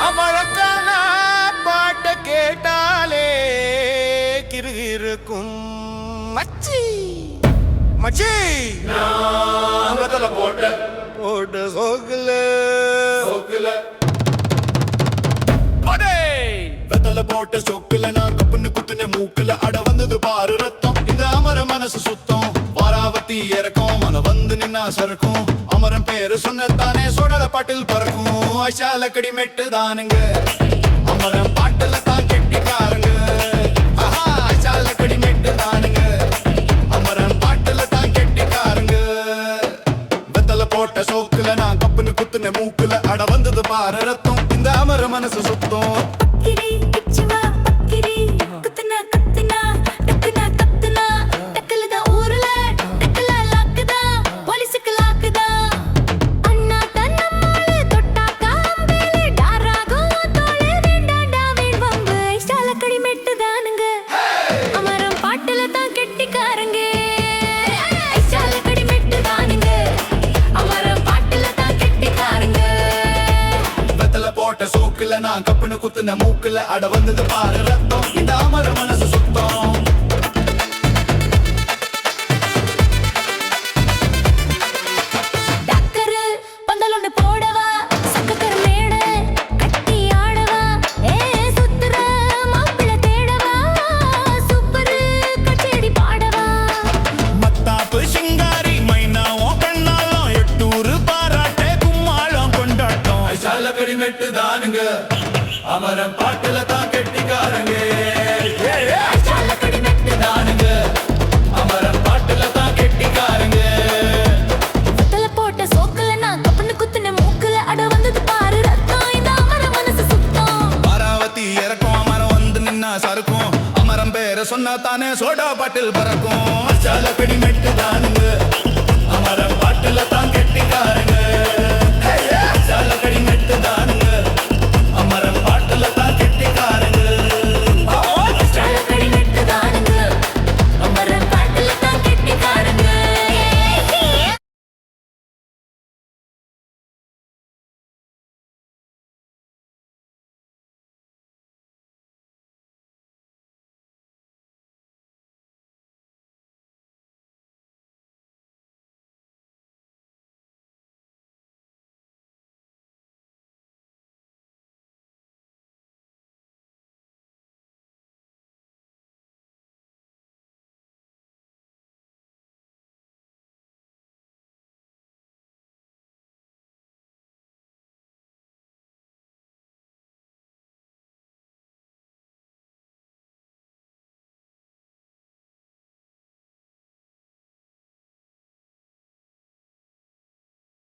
அமரக்கான பாட்ட கேட்டாலே கிருகிருக்கும் மச்சி மச்சி போட்ட சோக்குல வெத்தல போட்ட சொக்குல நான் கப்புன்னு குத்துன மூக்குல அட வந்தது பாரு ரத்தம் இந்த அமர மனசு சுத்தம் வாராவத்தி இறக்கும் மன வந்து நின்னா சறுக்கும் அமரன் பேரு சொன்னதானே சோடல பாட்டில் பறக்கும் ஆஷால கடி மெட்டு தானுங்க அமரன் பாட்டுல தான் கெட்டிக்காரங்க ஆஷால கடி மெட்டு தானுங்க அமரன் பாட்டுல தான் கெட்டிக்காரங்க வெத்தல போட்ட சோக்குல நான் கப்புன்னு குத்துன மூக்குல அட வந்தது பாரு ரத்தம் இந்த அமர மனசு சுத்தம் சோக்குல நான் கப்புன்னு குத்துன மூக்குல அட வந்தது பாரு ரத்தம் இந்த அமர மனசு சுத்தம் தானுங்க அமரன் பாட்டுல தான் கெட்டிக்காரங்க தானுங்க அமரன் பாட்டுல தான் கெட்டிக்காரங்க வெத்தல போட்ட சோக்குல நான் கப்புன்னு குத்துன மூக்குல அட வந்தது பாரு ரத்தம் இந்த அமர மனசு சுத்தம் வாராவத்தி இறக்கும் அமரம் வந்து நின்னா சறுக்கும் அமரம் பேர சொன்னா தானே சோடா பாட்டில் பறக்கும் அச்சால கடி மெட்டு தானுங்க அமரன் பாட்டுல தான் கெட்டிக்காரங்க